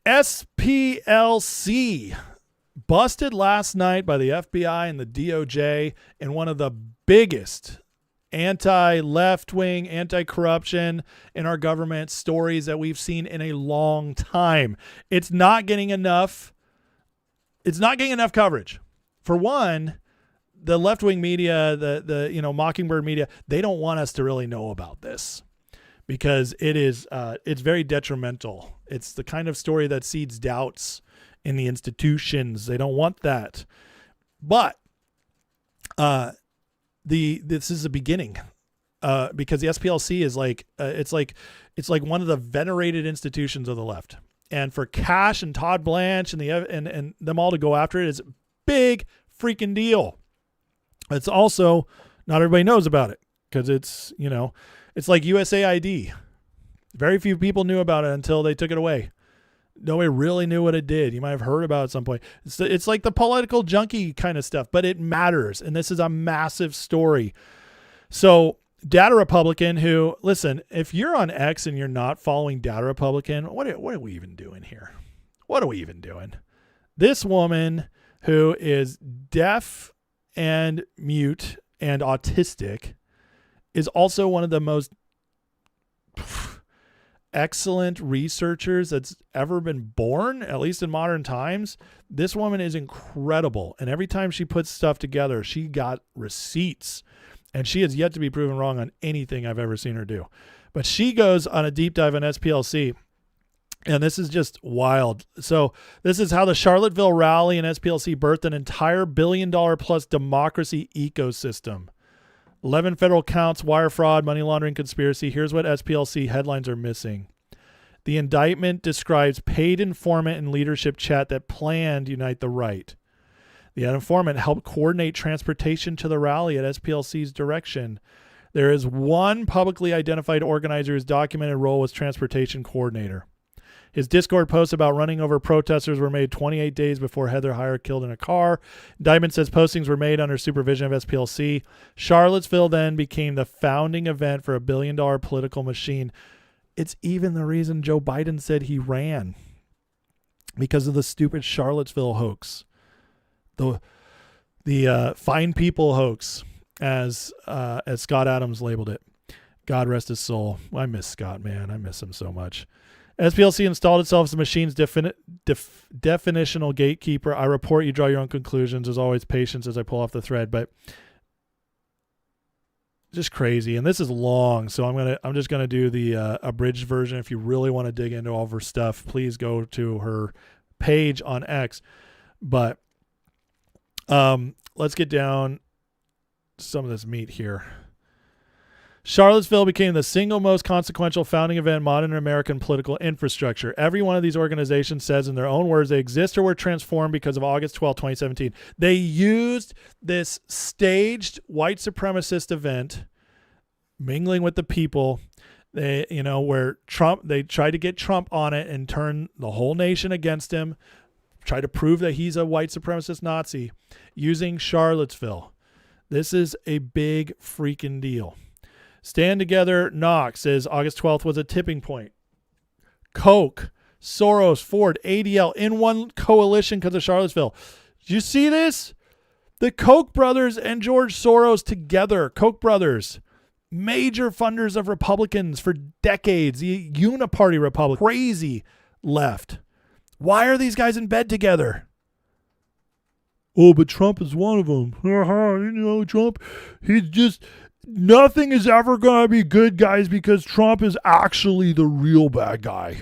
SPLC busted last night by the FBI and the DOJ in one of the biggest anti-left-wing, anti-corruption in our government stories that we've seen in a long time. It's not getting enough coverage. For one, the left-wing media, the Mockingbird media, they don't want us to really know about this because it's very detrimental. It's the kind of story that seeds doubts in the institutions. They don't want that. But this is the beginning, because the SPLC is it's like one of the venerated institutions of the left. And for Kash and Todd Blanche and them all to go after it is a big freaking deal. It's also not everybody knows about it because it's like USAID. Very few people knew about it until they took it away. Nobody really knew what it did. You might have heard about it at some point. It's like the political junkie kind of stuff, but it matters. And this is a massive story. So Data Republican who, listen, if you're on X and you're not following Data Republican, what are we even doing here? What are we even doing? This woman who is deaf and mute and autistic is also one of the most excellent researchers that's ever been born, at least in modern times. This woman is incredible. And every time she puts stuff together, she got receipts. And she has yet to be proven wrong on anything I've ever seen her do. But she goes on a deep dive on SPLC. And this is just wild. So this is how the Charlottesville rally and SPLC birthed an entire $1 billion plus democracy ecosystem. 11 federal counts, wire fraud, money laundering, conspiracy. Here's what SPLC headlines are missing. The indictment describes paid informant and leadership chat that planned Unite the Right. The informant helped coordinate transportation to the rally at SPLC's direction. There is one publicly identified organizer whose documented role was transportation coordinator. His Discord posts about running over protesters were made 28 days before Heather Heyer killed in a car. Indictment says postings were made under supervision of SPLC. Charlottesville then became the founding event for a $1 billion political machine. It's even the reason Joe Biden said he ran, because of the stupid Charlottesville hoax. The fine people hoax, as Scott Adams labeled it. God rest his soul. I miss Scott, man. I miss him so much. SPLC installed itself as the machine's definitional gatekeeper. I report, you draw your own conclusions. As always, patience as I pull off the thread, but just crazy. And this is long, so I'm just gonna do the abridged version. If you really want to dig into all of her stuff, please go to her page on X. But let's get down to some of this meat here. Charlottesville became the single most consequential founding event in modern American political infrastructure. Every one of these organizations says in their own words they exist or were transformed because of August 12, 2017. They used this staged white supremacist event, mingling with the people, where they tried to get Trump on it and turn the whole nation against him, try to prove that he's a white supremacist Nazi using Charlottesville. This is a big freaking deal. Stand Together Knox says August 12th was a tipping point. Koch, Soros, Ford, ADL in one coalition because of Charlottesville. Did you see this? The Koch brothers and George Soros together. Koch brothers, major funders of Republicans for decades. The uniparty Republic, crazy left. Why are these guys in bed together? Oh, but Trump is one of them. Trump, he's just... Nothing is ever going to be good, guys, because Trump is actually the real bad guy.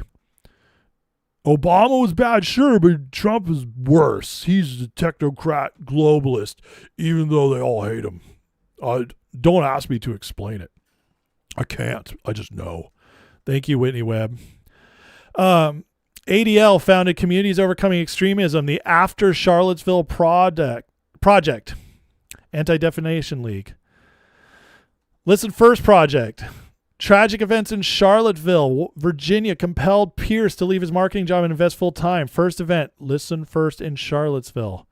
Obama was bad, sure, but Trump is worse. He's a technocrat globalist, even though they all hate him. Don't ask me to explain it. I can't. I just know. Thank you, Whitney Webb. ADL founded Communities Overcoming Extremism, the After Charlottesville Project, Anti-Defamation League. Listen First Project. Tragic events in Charlottesville, Virginia compelled Pierce to leave his marketing job and invest full time. First event, Listen First in Charlottesville.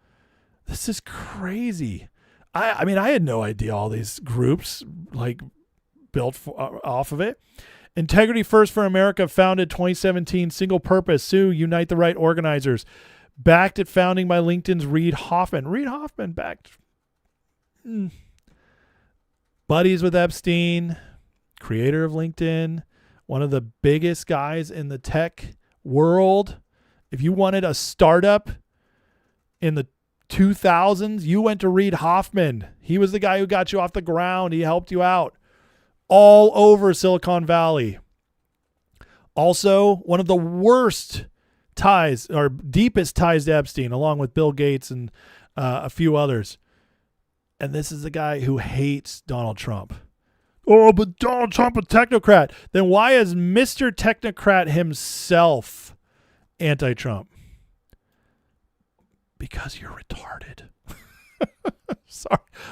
This is crazy. I mean, I had no idea all these groups built off of it. Integrity First for America founded 2017. Single purpose. Sue, unite the right organizers. Backed at founding by LinkedIn's Reid Hoffman. Reid Hoffman backed. Buddies with Epstein. Creator of LinkedIn. One of the biggest guys in the tech world. If you wanted a startup in the 2000s, you went to Reid Hoffman. He was the guy who got you off the ground. He helped you out. All over Silicon Valley. Also, one of the worst ties or deepest ties to Epstein, along with Bill Gates and a few others. And this is the guy who hates Donald Trump. Oh, but Donald Trump a technocrat. Then why is Mr. Technocrat himself anti-Trump? Because you're retarded.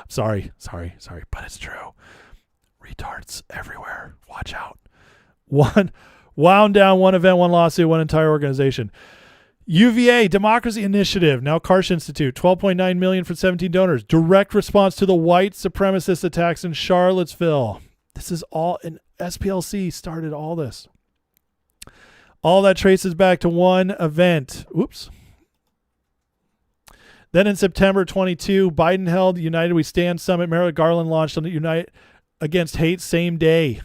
Sorry, but it's true. Retards everywhere. Watch out. Wound down, one event, one lawsuit, one entire organization. UVA Democracy Initiative, now Karsh Institute, $12.9 million for 17 donors. Direct response to the white supremacist attacks in Charlottesville. This is all, and SPLC started all this. All that traces back to one event. Oops. Then in September 22, Biden held United We Stand Summit. Merrick Garland launched on the Unite Against Hate same day.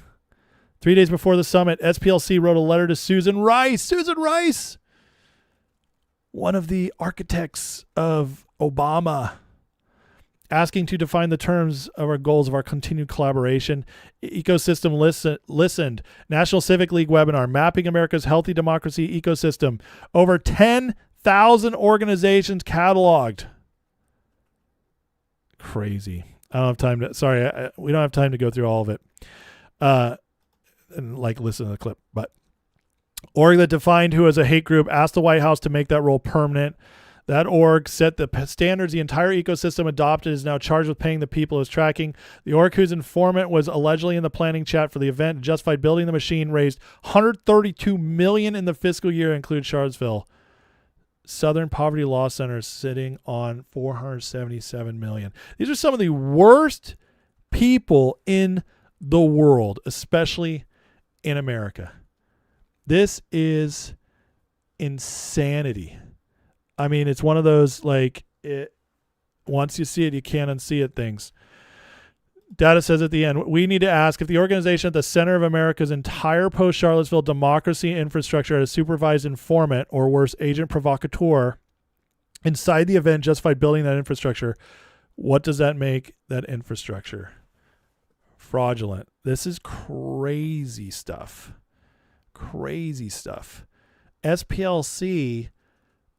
3 days before the summit, SPLC wrote a letter to Susan Rice. Susan Rice, one of the architects of Obama, asking to define the terms of our goals of our continued collaboration. Ecosystem listened. National Civic League webinar, Mapping America's Healthy Democracy Ecosystem. Over 10,000 organizations cataloged. Crazy. I don't have time to, sorry, we don't have time to go through all of it. And listen to the clip, but org that defined who as a hate group asked the White House to make that role permanent. That org set the standards the entire ecosystem adopted, is now charged with paying the people it was tracking. The org whose informant was allegedly in the planning chat for the event and justified building the machine raised $132 million in the fiscal year, include Charlottesville. Southern Poverty Law Center sitting on $477 million. These are some of the worst people in the world, especially in America. This is insanity. I mean, it's one of those, once you see it, you can't unsee it things. Data says at the end, we need to ask if the organization at the center of America's entire post-Charlottesville democracy infrastructure had a supervised informant, or worse, agent provocateur, inside the event justified building that infrastructure. What does that make that infrastructure? Fraudulent. This is crazy stuff. Crazy stuff. SPLC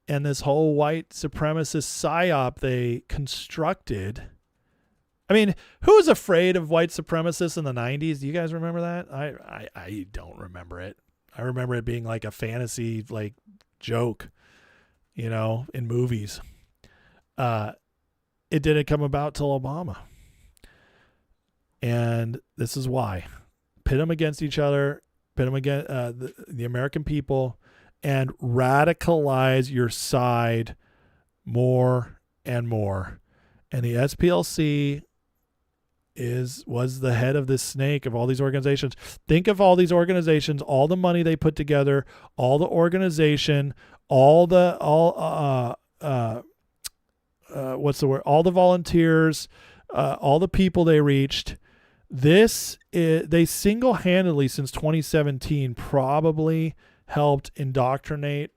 and this whole white supremacist psyop they constructed. I mean, who was afraid of white supremacists in the 90s? Do you guys remember that? I don't remember it. I remember it being like a fantasy joke, in movies. It didn't come about till Obama. And this is why. Pit them against each other, pit them against the American people, and radicalize your side more and more. And the SPLC was the head of this snake of all these organizations. Think of all these organizations, all the money they put together, all the organization, all the volunteers, all the people they reached. They single-handedly since 2017 probably helped indoctrinate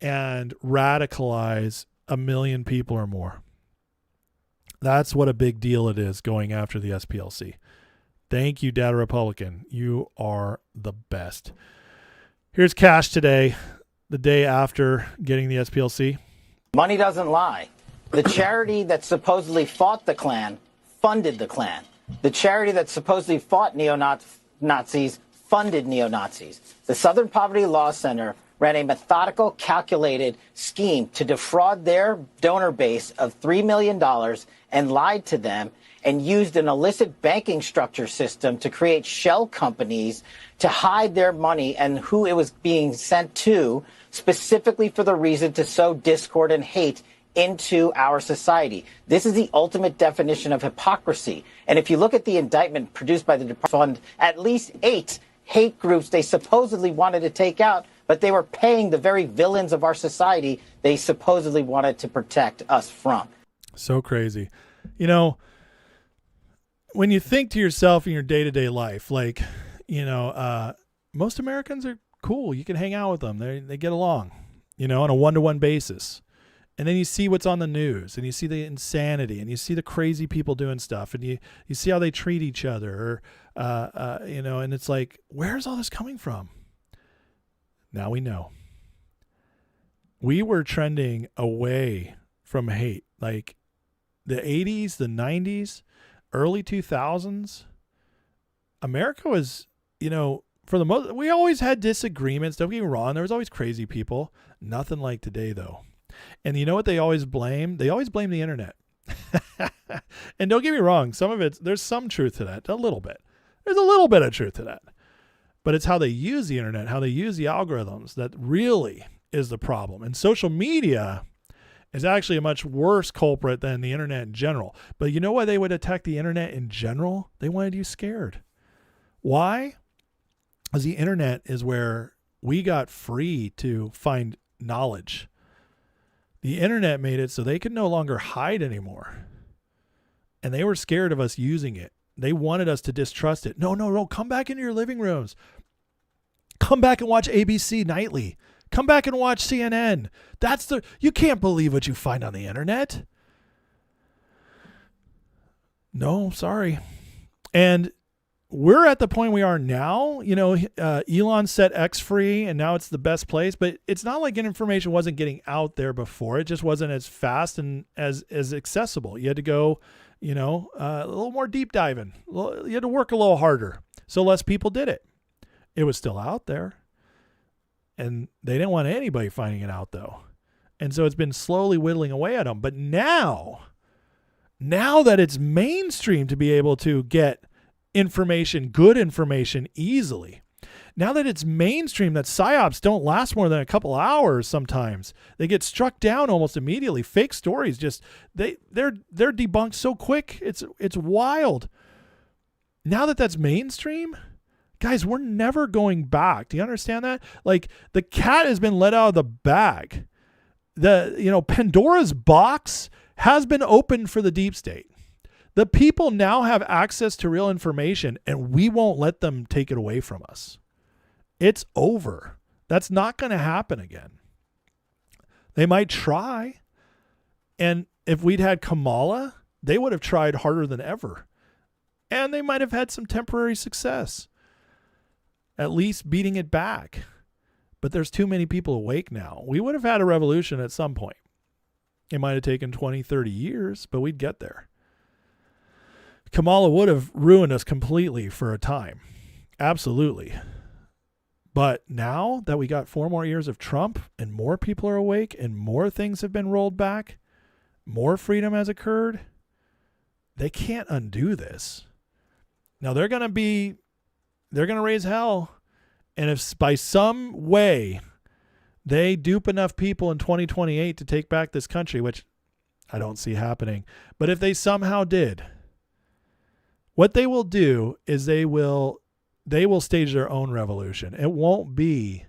and radicalize 1 million people or more. That's what a big deal it is going after the SPLC. Thank you, Data Republican. You are the best. Here's Kash today, the day after getting the SPLC. Money doesn't lie. The charity that supposedly fought the Klan funded the Klan. The charity that supposedly fought neo-Nazis funded neo-Nazis. The Southern Poverty Law Center ran a methodical, calculated scheme to defraud their donor base of $3 million and lied to them and used an illicit banking structure system to create shell companies to hide their money and who it was being sent to, specifically for the reason to sow discord and hate into our society. This is the ultimate definition of hypocrisy. And if you look at the indictment produced by the Department Fund, at least 8 hate groups they supposedly wanted to take out, but they were paying the very villains of our society they supposedly wanted to protect us from. So crazy. You know, when you think to yourself in your day-to-day life, like, most Americans are cool. You can hang out with them. They get along, on a one-to-one basis. And then you see what's on the news, and you see the insanity, and you see the crazy people doing stuff, and you see how they treat each other, and it's like, where's all this coming from? Now we know. We were trending away from hate. Like the 80s, the 90s, early 2000s, America was, for the most, we always had disagreements. Don't get me wrong. There was always crazy people. Nothing like today, though. And you know what they always blame? They always blame the internet. And don't get me wrong. There's some truth to that. A little bit. There's a little bit of truth to that. But it's how they use the internet, how they use the algorithms that really is the problem. And social media is actually a much worse culprit than the internet in general. But you know why they would attack the internet in general? They wanted you scared. Why? Because the internet is where we got free to find knowledge. The internet made it so they could no longer hide anymore. And they were scared of us using it. They wanted us to distrust it. No. Come back into your living rooms. Come back and watch ABC nightly. Come back and watch CNN. You can't believe what you find on the internet. No, sorry. And we're at the point we are now. Elon set X free, and now it's the best place. But it's not like information wasn't getting out there before. It just wasn't as fast and as accessible. You had to go, a little more deep diving. You had to work a little harder. So less people did it. It was still out there. And they didn't want anybody finding it out, though. And so it's been slowly whittling away at them. But now that it's mainstream to be able to get information, good information, easily. Now that it's mainstream, that psyops don't last more than a couple hours sometimes. They get struck down almost immediately. Fake stories they're debunked so quick. It's wild. Now that that's mainstream, guys, we're never going back. Do you understand that? Like, the cat has been let out of the bag. Pandora's box has been opened for the deep state. The people now have access to real information, and we won't let them take it away from us. It's over. That's not going to happen again. They might try. And if we'd had Kamala, they would have tried harder than ever. And they might have had some temporary success, at least beating it back. But there's too many people awake now. We would have had a revolution at some point. It might have taken 20, 30 years, but we'd get there. Kamala would have ruined us completely for a time. Absolutely. But now that we got 4 more years of Trump and more people are awake and more things have been rolled back, more freedom has occurred, they can't undo this. Now they're going to raise hell. And if by some way they dupe enough people in 2028 to take back this country, which I don't see happening, but if they somehow did, what they will do is they will stage their own revolution. It won't be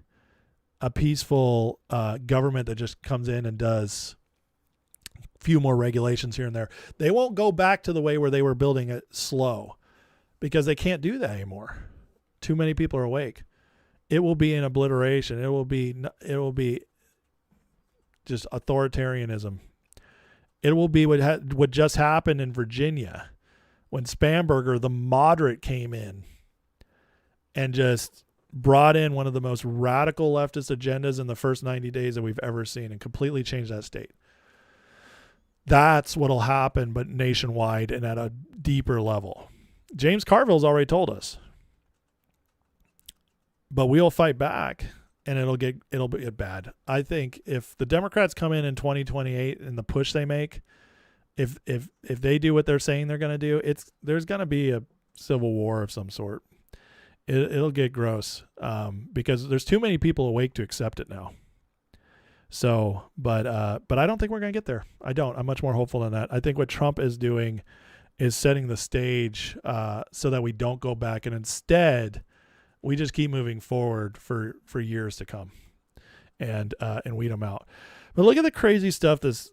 a peaceful government that just comes in and does a few more regulations here and there. They won't go back to the way where they were building it slow, because they can't do that anymore. Too many people are awake. It will be an obliteration. It will be just authoritarianism. It will be what just happened in Virginia, when Spamberger, the moderate, came in and just brought in one of the most radical leftist agendas in the first 90 days that we've ever seen and completely changed that state. That's what'll happen, but nationwide and at a deeper level. James Carville's already told us. But we'll fight back, and it'll get bad. I think if the Democrats come in 2028 and the push they make, if they do what they're saying they're going to do, there's going to be a civil war of some sort. It'll get gross because there's too many people awake to accept it now. So, but I don't think we're going to get there. I don't. I'm much more hopeful than that. I think what Trump is doing is setting the stage so that we don't go back, and instead We just keep moving forward for years to come, and weed them out. But look at the crazy stuff this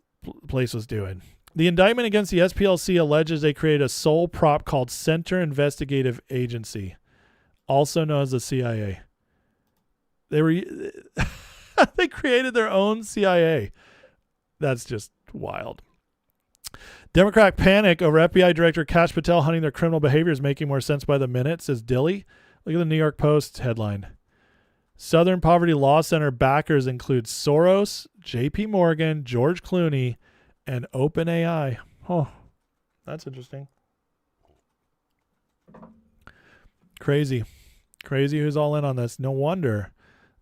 place was doing. The indictment against the SPLC alleges they created a sole prop called Center Investigative Agency, also known as the CIA. They created their own CIA. That's just wild. Democrat panic over FBI Director Kash Patel hunting their criminal behavior is making more sense by the minute, says Dilly. Look at the New York Post headline. Southern Poverty Law Center backers include Soros, J.P. Morgan, George Clooney, and OpenAI. Oh, that's interesting. Crazy who's all in on this. No wonder.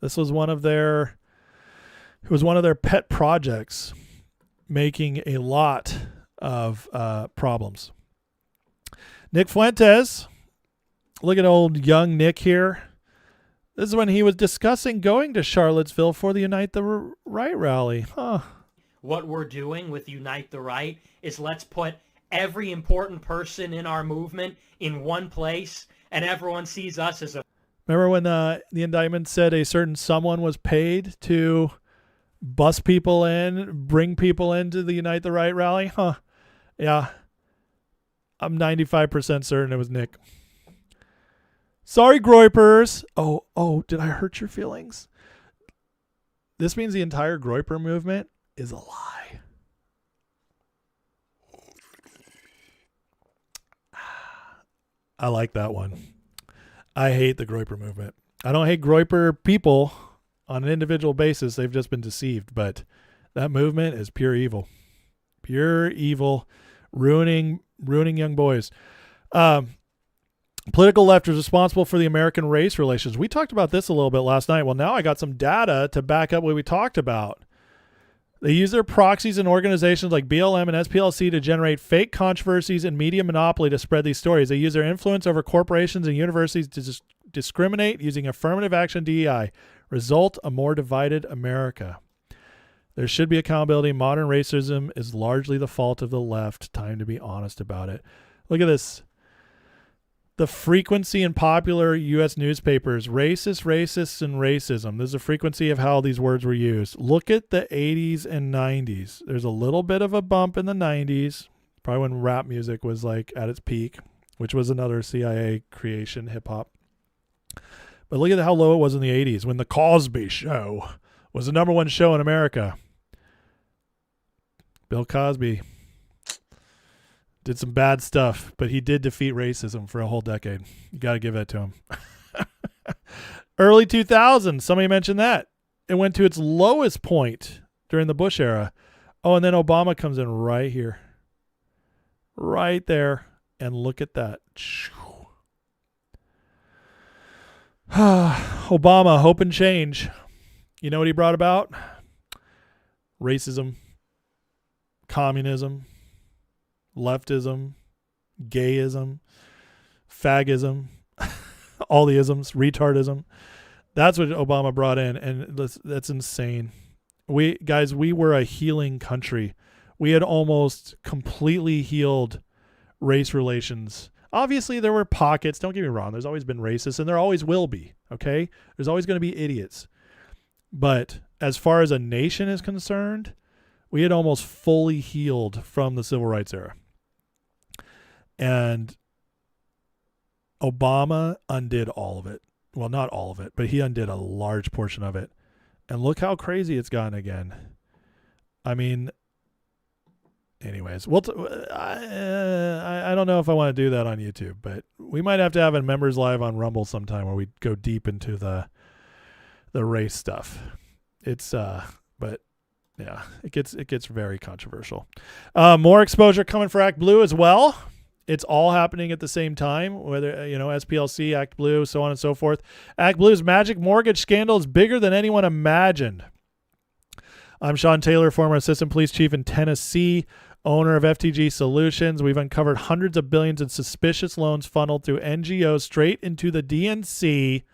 This was one of their pet projects, making a lot of problems. Nick Fuentes, look at old young Nick here. This is when he was discussing going to Charlottesville for the Unite the Right rally. What we're doing with Unite the Right is let's put every important person in our movement in one place, and everyone sees us as a... Remember when the indictment said a certain someone was paid to bus people in, bring people into the Unite the Right rally? Yeah. I'm 95% certain it was Nick. Sorry, Groypers. Oh, did I hurt your feelings? This means the entire Groyper movement is a lie. I like that one. I hate the Groyper movement. I don't hate Groyper people on an individual basis. They've just been deceived, but that movement is pure evil. Pure evil, ruining young boys. Political left is responsible for the American race relations. We talked about this a little bit last night. Well, now I got some data to back up what we talked about. They use their proxies and organizations like BLM and SPLC to generate fake controversies and media monopoly to spread these stories. They use their influence over corporations and universities to discriminate using affirmative action DEI. Result, a more divided America. There should be accountability. Modern racism is largely the fault of the left. Time to be honest about it. Look at this. The frequency in popular U.S. newspapers, racist, and racism. There's a frequency of how these words were used. Look at the 80s and 90s. There's a little bit of a bump in the 90s, probably when rap music was like at its peak, which was another CIA creation, hip-hop. But look at how low it was in the 80s when The Cosby Show was the #1 show in America. Bill Cosby did some bad stuff, but he did defeat racism for a whole decade. You got to give that to him. Early 2000s, somebody mentioned that. It went to its lowest point during the Bush era. Oh, and then Obama comes in right here. Right there. And look at that. Obama, hope and change. You know what he brought about? Racism, communism, leftism, gayism, fagism, all the isms, retardism. That's what Obama brought in, and that's insane. We were a healing country. We had almost completely healed race relations. Obviously, there were pockets. Don't get me wrong. There's always been racists, and there always will be, okay? There's always going to be idiots. But as far as a nation is concerned, we had almost fully healed from the civil rights era. And Obama undid all of it. Well, not all of it, but he undid a large portion of it. And look how crazy it's gotten again. I mean, anyways, I don't know if I want to do that on YouTube, but we might have to have a members live on Rumble sometime where we go deep into the race stuff. It's but yeah, it gets very controversial. More exposure coming for ActBlue as well. It's all happening at the same time, whether, SPLC, ActBlue, so on and so forth. ActBlue's magic mortgage scandal is bigger than anyone imagined. I'm Sean Taylor, former assistant police chief in Tennessee, owner of FTG Solutions. We've uncovered hundreds of billions in suspicious loans funneled through NGOs straight into the DNC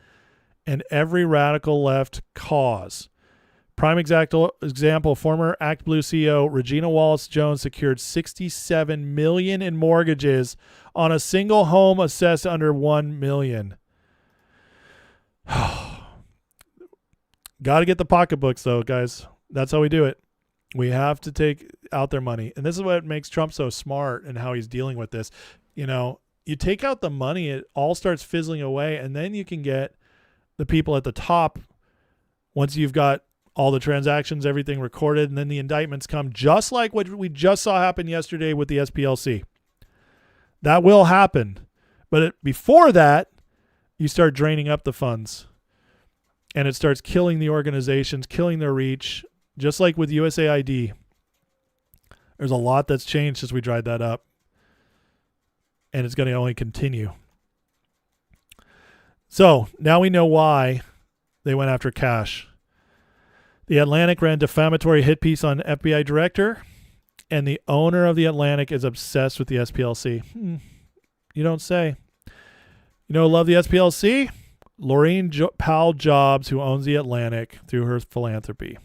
and every radical left cause. Prime example, former ActBlue CEO Regina Wallace-Jones secured $67 million in mortgages on a single home assessed under $1 million. Got to get the pocketbooks, though, guys. That's how we do it. We have to take out their money. And this is what makes Trump so smart and how he's dealing with this. You know, you take out the money, it all starts fizzling away, and then you can get the people at the top once you've got all the transactions, everything recorded, and then the indictments come, just like what we just saw happen yesterday with the SPLC. That will happen. But before that, you start draining up the funds. And it starts killing the organizations, killing their reach, just like with USAID. There's a lot that's changed since we dried that up. And it's going to only continue. So now we know why they went after Kash. The Atlantic ran a defamatory hit piece on FBI director, and the owner of the Atlantic is obsessed with the SPLC. You don't say. You know, love the SPLC? Laureen Powell Jobs, who owns the Atlantic through her philanthropy.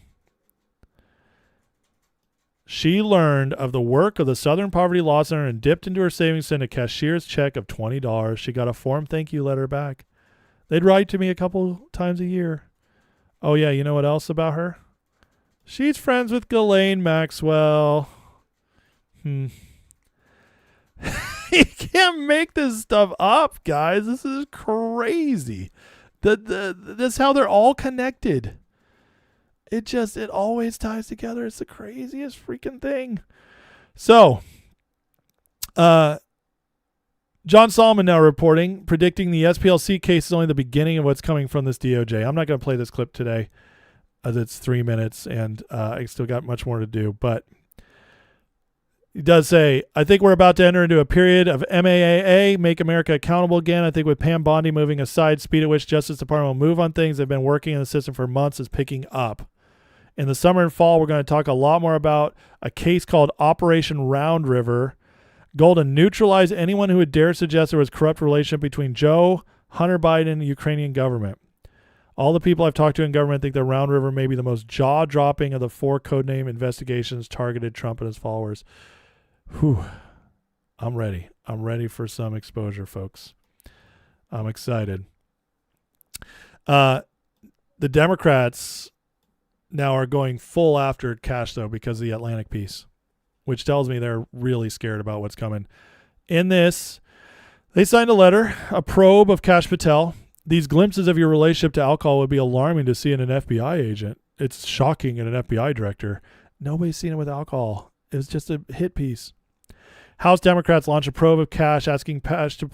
She learned of the work of the Southern Poverty Law Center and dipped into her savings to send a cashier's check of $20. She got a form thank you letter back. They'd write to me a couple times a year. Oh, yeah, you know what else about her? She's friends with Ghislaine Maxwell. You can't make this stuff up, guys. This is crazy. That's how they're all connected. It always ties together. It's the craziest freaking thing. So, John Solomon now reporting, predicting the SPLC case is only the beginning of what's coming from this DOJ. I'm not going to play this clip today, as it's 3 minutes, and I still got much more to do. But he does say, I think we're about to enter into a period of MAAA, Make America Accountable Again. I think with Pam Bondi moving aside, speed at which Justice Department will move on things they've been working in the system for months is picking up. In the summer and fall, we're going to talk a lot more about a case called Operation Round River, goal to neutralize anyone who would dare suggest there was corrupt relationship between Joe, Hunter Biden, and the Ukrainian government. All the people I've talked to in government think that Round River may be the most jaw-dropping of the 4 codename investigations targeted Trump and his followers. Whew. I'm ready. I'm ready for some exposure, folks. I'm excited. The Democrats now are going full after Kash, though, because of the Atlantic piece, which tells me they're really scared about what's coming. In this, they signed a letter, a probe of Kash Patel. These glimpses of your relationship to alcohol would be alarming to see in an FBI agent. It's shocking in an FBI director. Nobody's seen it with alcohol. It was just a hit piece. House Democrats launched a probe of Kash, asking Kash to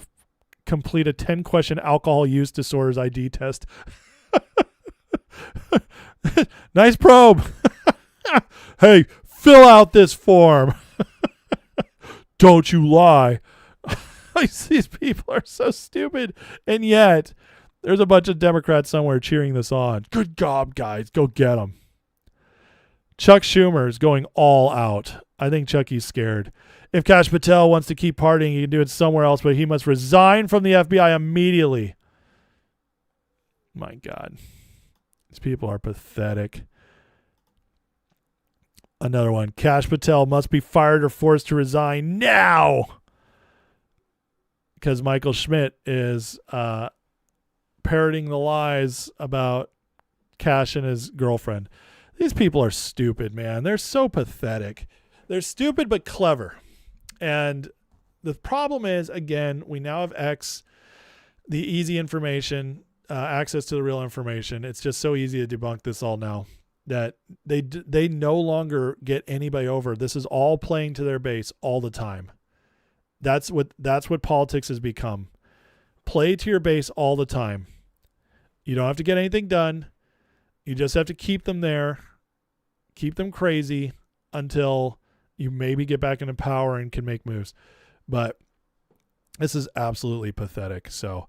complete a 10-question alcohol use disorders ID test. Nice probe. Hey, fill out this form. Don't you lie. These people are so stupid. And yet, there's a bunch of Democrats somewhere cheering this on. Good job, guys. Go get them. Chuck Schumer is going all out. I think Chucky's scared. If Kash Patel wants to keep partying, he can do it somewhere else, but he must resign from the FBI immediately. My God. These people are pathetic. Another one. Kash Patel must be fired or forced to resign now. Because Michael Schmidt is parroting the lies about Kash and his girlfriend. These people are stupid, man. They're so pathetic. They're stupid but clever. And the problem is, again, we now have X, the easy information, access to the real information. It's just so easy to debunk this all now that they no longer get anybody over. This is all playing to their base all the time. That's what politics has become. Play to your base all the time. You don't have to get anything done. You just have to keep them there, keep them crazy until you maybe get back into power and can make moves. But this is absolutely pathetic. So